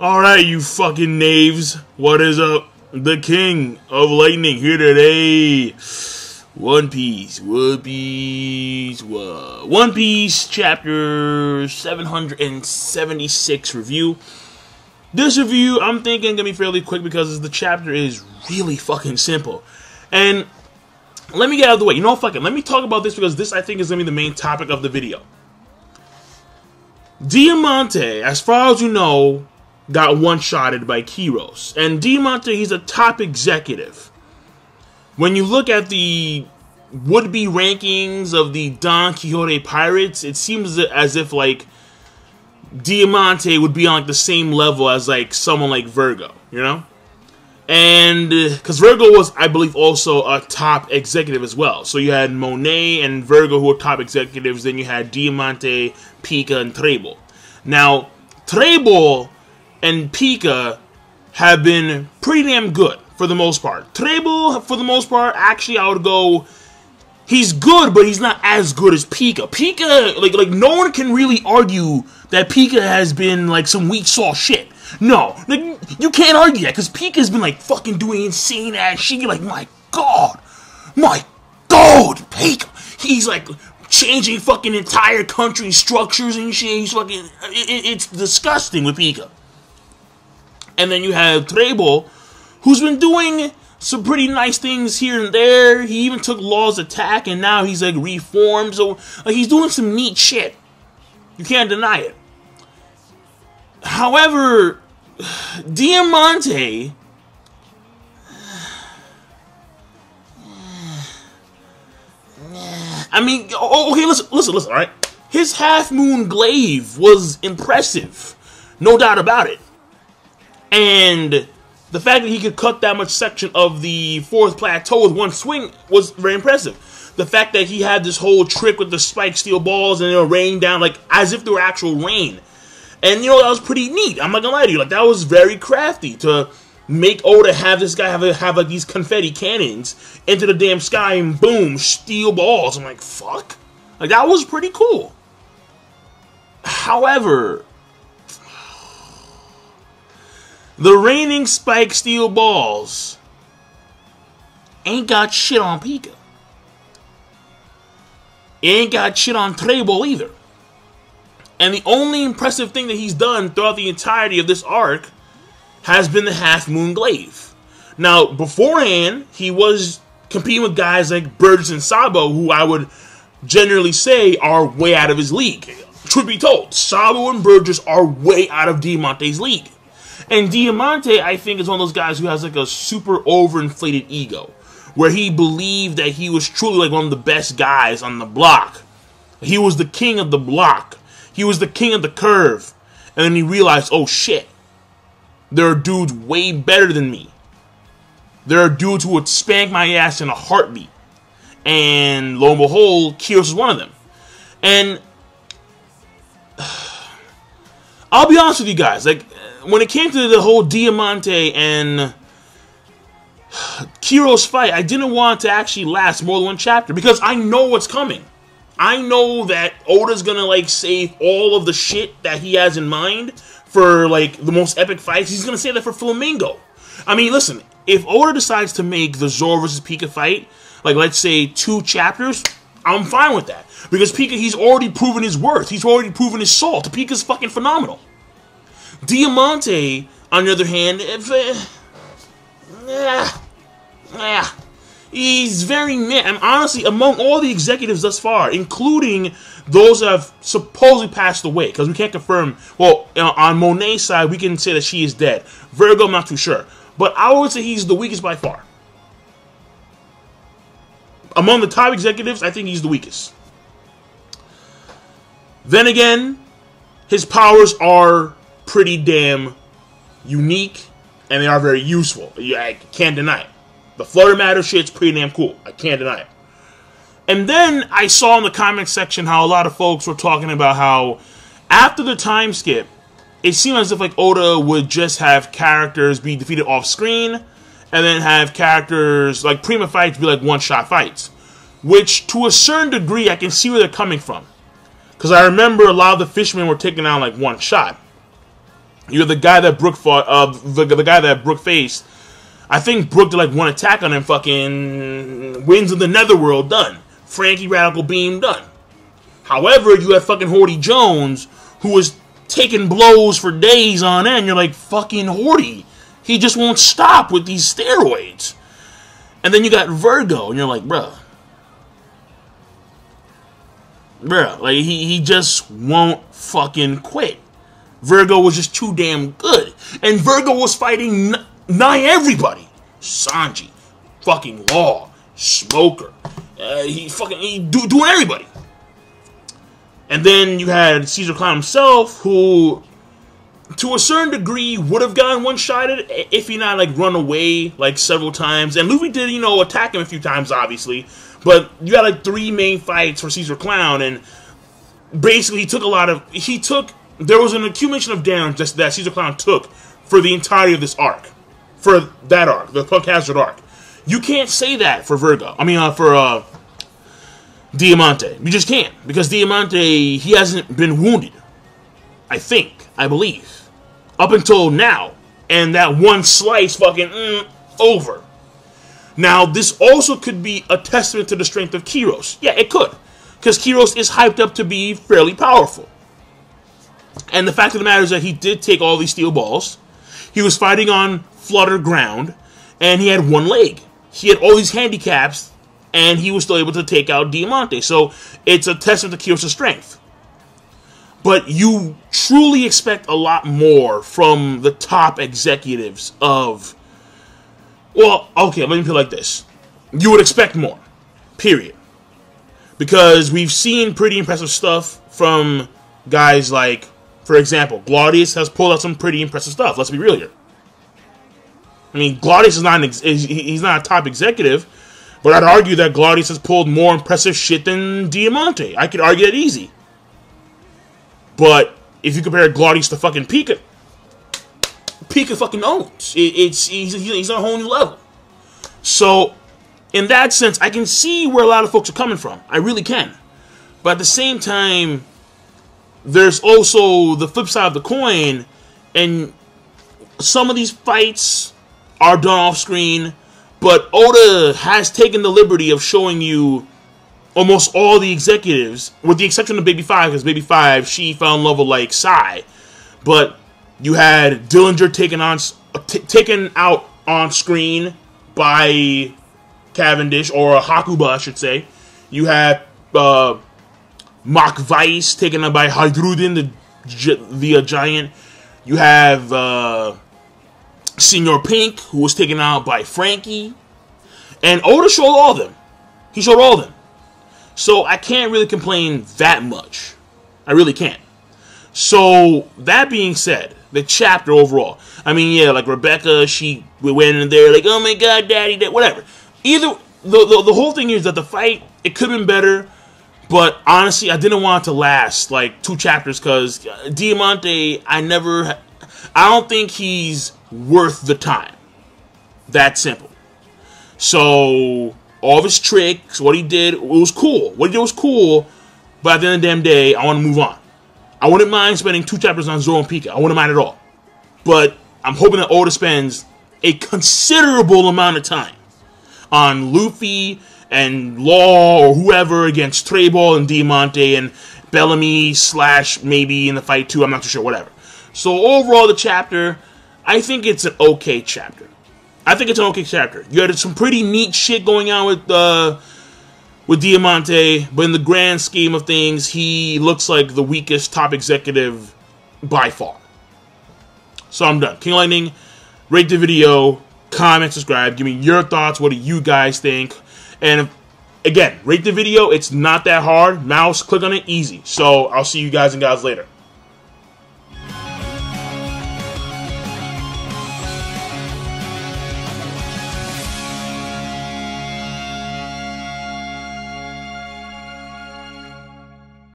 Alright, you fucking knaves. What is up? The King of Lightning here today. One Piece chapter 776 review. This review, I'm thinking, gonna be fairly quick because the chapter is really fucking simple. And let me get out of the way. You know, fuck it. Let me talk about this because this, I think, is gonna be the main topic of the video. Diamante, as far as you know, got one-shotted by Kiros. And Diamante, he's a top executive. When you look at the would-be rankings of the Don Quixote Pirates, it seems as if, like, Diamante would be on, like, the same level as, like, someone like Virgo, you know? And, because Virgo was, I believe, also a top executive as well. So you had Monet and Virgo who were top executives, then you had Diamante, Pika, and Treble. Now, Treble and Pika have been pretty damn good, for the most part. Treble, for the most part, actually, I would go, he's good, but he's not as good as Pika. Pika, like no one can really argue that Pika has been, like, some weak sauce shit. No, like, you can't argue that, because Pika's been, like, fucking doing insane ass shit. You're like, my god, Pika. He's, like, changing fucking entire country structures and shit. He's fucking, it's disgusting with Pika. And then you have Treble, who's been doing some pretty nice things here and there. He even took Law's attack, and now he's, like, reformed. So, like, he's doing some neat shit. You can't deny it. However, Diamante, I mean, okay, listen, all right? His half-moon glaive was impressive. No doubt about it. And the fact that he could cut that much section of the fourth plateau with one swing was very impressive. The fact that he had this whole trick with the spike steel balls and they were raining down, like, as if they were actual rain. And, you know, that was pretty neat. I'm not gonna lie to you. Like, that was very crafty to make Oda have this guy have like, these confetti cannons into the damn sky and boom, steel balls. I'm like, fuck. Like, that was pretty cool. However, the raining spike steel balls ain't got shit on Pika. It ain't got shit on Treble either. And the only impressive thing that he's done throughout the entirety of this arc has been the half-moon glaive. Now, beforehand, he was competing with guys like Burgess and Sabo, who I would generally say are way out of his league. Truth be told, Sabo and Burgess are way out of Diamante's league. And Diamante, I think, is one of those guys who has, like, a super overinflated ego, where he believed that he was truly, like, one of the best guys on the block. He was the king of the block. He was the king of the curve. And then he realized, oh shit, there are dudes way better than me. There are dudes who would spank my ass in a heartbeat. And lo and behold, Kiros is one of them. And I'll be honest with you guys, like, when it came to the whole Diamante and Kiros fight, I didn't want it to actually last more than one chapter because I know what's coming. I know that Oda's gonna, like, save all of the shit that he has in mind for, like, the most epic fights. He's gonna save that for Flamingo. I mean, listen, if Oda decides to make the Zoro vs. Pika fight, like, let's say 2 chapters, I'm fine with that. Because Pika, he's already proven his worth. He's already proven his salt. Pika's fucking phenomenal. Diamante, on the other hand, he's very meh. And honestly, among all the executives thus far, including those that have supposedly passed away, because we can't confirm, well, on Monet's side, we can say that she is dead. Virgo, I'm not too sure. But I would say he's the weakest by far. Among the top executives, I think he's the weakest. Then again, his powers are pretty damn unique, and they are very useful. I can't deny it. The Flutter Matter shit's pretty damn cool. I can't deny it. And then I saw in the comment section how a lot of folks were talking about how after the time skip, it seemed as if, like, Oda would just have characters be defeated off screen and then have characters, like, Prima fights be like one-shot fights. Which, to a certain degree, I can see where they're coming from. Because I remember a lot of the fishermen were taken out like one shot. You're the guy that Brook fought, the guy that Brook faced. I think Brook did like one attack on him, fucking wins in the Netherworld, done. Frankie Radical Beam, done. However, you have fucking Horty Jones, who was taking blows for days on end. You're like, fucking Horty, he just won't stop with these steroids. And then you got Virgo, and you're like, bruh, like, he just won't fucking quit. Virgo was just too damn good. And Virgo was fighting nigh everybody. Sanji, fucking Law, Smoker. He doing everybody. And then you had Caesar Clown himself, who, to a certain degree, would have gotten one-shotted if he not, like, run away, like, several times. And Luffy did, you know, attack him a few times, obviously. But you got, like, 3 main fights for Caesar Clown, and basically there was an accumulation of damage that Caesar Clown took for the entirety of this arc. For that arc, the Punk Hazard arc. You can't say that for Virgo. I mean, for Diamante. You just can't. Because Diamante, he hasn't been wounded. I believe. Up until now. And that one slice fucking over. Now, this also could be a testament to the strength of Kyros. Yeah, it could. Because Kyros is hyped up to be fairly powerful. And the fact of the matter is that he did take all these steel balls. He was fighting on flutter ground. And he had one leg. He had all these handicaps. And he was still able to take out Diamante. So, it's a testament to Kyros' strength. But you truly expect a lot more from the top executives of... Well, okay, let me put it like this. You would expect more. Period. Because we've seen pretty impressive stuff from guys like, for example, Gladius has pulled out some pretty impressive stuff. Let's be real here. I mean, Gladius is not he's not a top executive, but I'd argue that Gladius has pulled more impressive shit than Diamante. I could argue that easy. But if you compare Gladius to fucking Pika, Pika fucking owns. He's on a whole new level. So, in that sense, I can see where a lot of folks are coming from. I really can. But at the same time, there's also the flip side of the coin, and some of these fights are done off screen, but Oda has taken the liberty of showing you almost all the executives, with the exception of Baby 5, because Baby 5, she fell in love with, like, Sai. But you had Dillinger taken out on screen by Cavendish, or Hakuba, I should say. You had Mach Weiss taken out by Hydrudin, the giant. You have Senor Pink, who was taken out by Frankie. And Oda showed all of them. He showed all of them. So I can't really complain that much. I really can't. So, that being said, the chapter overall. I mean, yeah, like Rebecca, she went in there like, oh my god, daddy, whatever. Either, the whole thing is that the fight, it could have been better, but honestly, I didn't want it to last like 2 chapters, because Diamante, I don't think he's worth the time. That simple. So, all of his tricks, what he did, it was cool. What he did was cool, but at the end of the damn day, I want to move on. I wouldn't mind spending 2 chapters on Zoro and Pika. I wouldn't mind at all. But I'm hoping that Oda spends a considerable amount of time on Luffy and Law or whoever against Trebol and Diamante and Bellamy / maybe in the fight too. I'm not too sure, whatever. So overall, the chapter, I think it's an okay chapter. You had some pretty neat shit going on with Diamante, but in the grand scheme of things, he looks like the weakest top executive by far. So I'm done. King Lightning, rate the video, comment, subscribe, give me your thoughts, what do you guys think, and again, rate the video, it's not that hard, mouse, click on it, easy. So I'll see you guys and gals later.